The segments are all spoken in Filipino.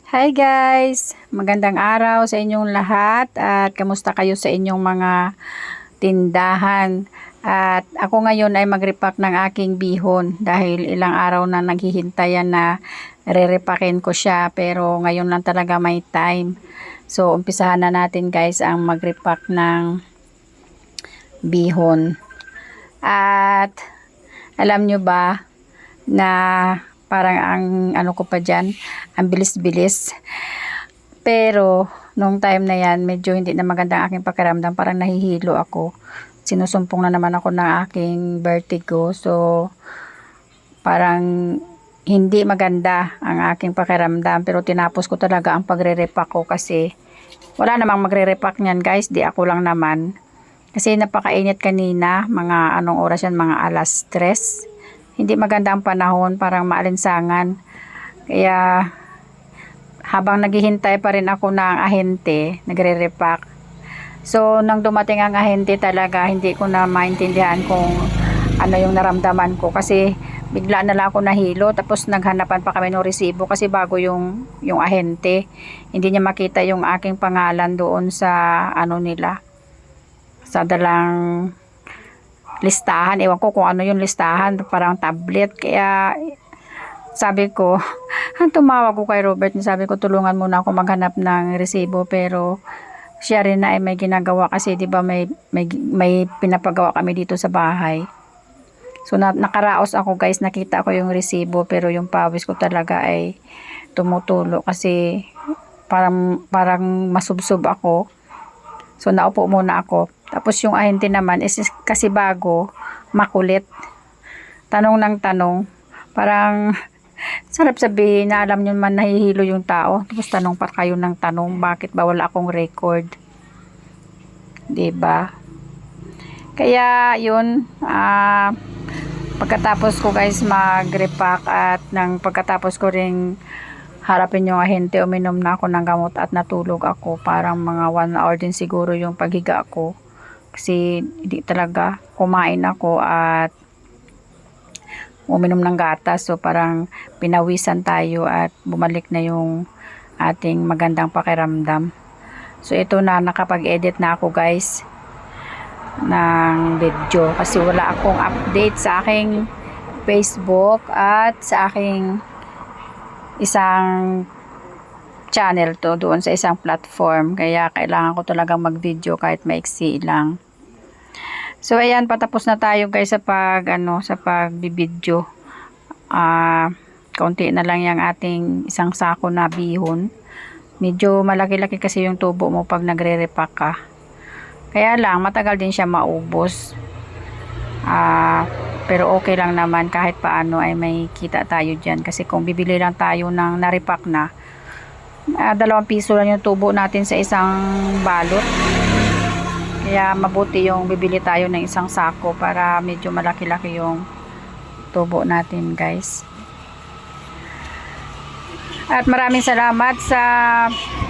Hi guys! Magandang araw sa inyong lahat at kamusta kayo sa inyong mga tindahan. At ako ngayon ay mag-repack ng aking bihon dahil ilang araw na naghihintayan na re-repakin ko siya pero ngayon lang talaga may time. So umpisahan na natin guys ang mag-repack ng bihon. At alam nyo ba na parang ang ano ko pa dyan, ang bilis-bilis. Pero, nung time na yan, medyo hindi na maganda ang aking pakiramdam. Parang nahihilo ako. Sinusumpong na naman ako ng aking vertigo. So, parang hindi maganda ang aking pakiramdam. Pero tinapos ko talaga ang pagre-repack ko kasi wala namang magre-repack niyan guys. Di ako lang naman. Kasi napakainit kanina. Mga anong oras yan? Mga alas 3. Hindi maganda ang panahon, parang maalinsangan. Kaya habang naghihintay pa rin ako ng ahente, nagre-repack. So nang dumating ang ahente talaga, hindi ko na maintindihan kung ano yung naramdaman ko kasi bigla na lang ako nahilo, tapos naghanapan pa kami ng resibo kasi bago yung ahente. Hindi niya makita yung aking pangalan doon sa ano nila, sa dalang listahan. Ewan ko kung ano yung listahan, parang tablet. Kaya sabi ko, tumawag ko kay Robert, sabi ko tulungan muna ako maghanap ng resibo, pero siya rin na ay may ginagawa kasi 'di ba may pinapagawa kami dito sa bahay. So nakaraos ako guys, nakita ko yung resibo pero yung pawis ko talaga ay tumutulo kasi parang masubsob ako. So naupo muna ako. Tapos yung ahente naman is kasi bago, makulit. Tanong ng tanong. Parang sarap sabihin na alam nyo man nahihilo yung tao. Tapos tanong pa kayo ng tanong, bakit ba wala akong record? 'Di ba? Kaya yun, pagkatapos ko guys mag-repack at pagkatapos ko ring harapin yung ahente, uminom na ako ng gamot at natulog ako. Parang mga 1 hour din siguro yung paghiga ko. Kasi hindi talaga kumain ako at uminom ng gatas. So parang pinawisan tayo at bumalik na yung ating magandang pakiramdam. So ito na, nakapag-edit na ako guys ng video. Kasi wala akong update sa aking Facebook at sa aking isang channel to doon sa isang platform, kaya kailangan ko talagang mag-video kahit maiksi lang. So ayan, patapos na tayo guys sa pagbibideo. Kaunti na lang yung ating isang sako na bihon. Medyo malaki-laki kasi yung tubo mo pag nagre-repack ka. Kaya lang matagal din siya maubos. Pero okay lang naman kahit paano ay may kita tayo dyan. Kasi kung bibili lang tayo ng naripak na, 2 piso lang yung tubo natin sa isang balot. Kaya mabuti yung bibili tayo ng isang sako para medyo malaki-laki yung tubo natin guys. At maraming salamat sa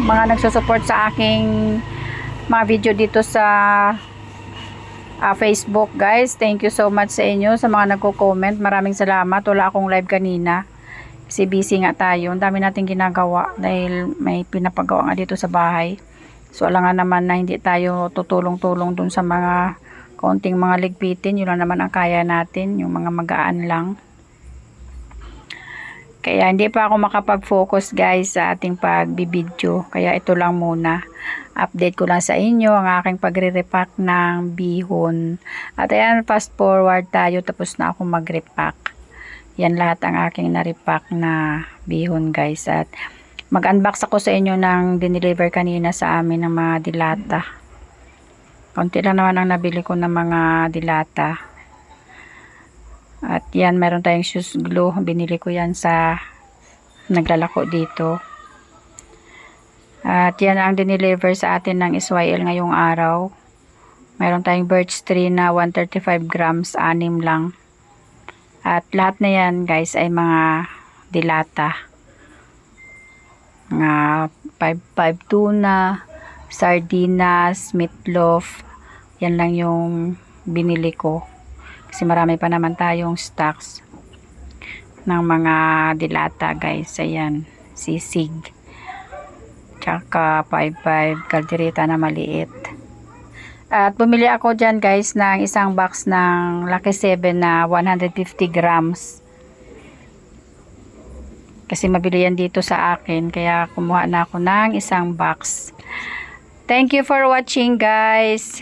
mga nagsusupport sa aking mga video dito sa Facebook guys. Thank you so much sa inyo, sa mga nagko-comment. Maraming salamat. Wala akong live kanina kasi busy nga tayo. Ang dami nating ginagawa dahil may pinapagawa nga dito sa bahay. So alangan naman na hindi tayo tutulong-tulong dun sa mga konting mga ligpitin. Yun lang naman ang kaya natin, yung mga magaan lang. Kaya hindi pa ako makapag-focus guys sa ating pagbibideo. Kaya ito lang muna. Update ko lang sa inyo ang aking pagre-repack ng bihon. At ayan, fast forward tayo, tapos na ako mag-repack. Yan lahat ang aking na-repack na bihon guys. At mag-unbox ako sa inyo ng dineliver kanina sa amin ng mga dilata. Konti lang naman ang nabili ko ng mga dilata. At yan, meron tayong shoes glue. Binili ko yan sa naglalako dito. At yan ang dineliver sa atin ng SYL ngayong araw. Meron tayong birch tree na 135 grams, 6 lang. At lahat na yan guys ay mga dilata. Mga 5 tuna, sardinas, meatloaf. Yan lang yung binili ko. Kasi marami pa naman tayong stocks ng mga dilata guys. Ayan, sisig. tsaka 5-5 kaldereta na maliit. At bumili ako dyan guys ng isang box ng Lucky 7 na 150 grams. Kasi mabili yan dito sa akin. Kaya kumuha na ako ng isang box. Thank you for watching guys.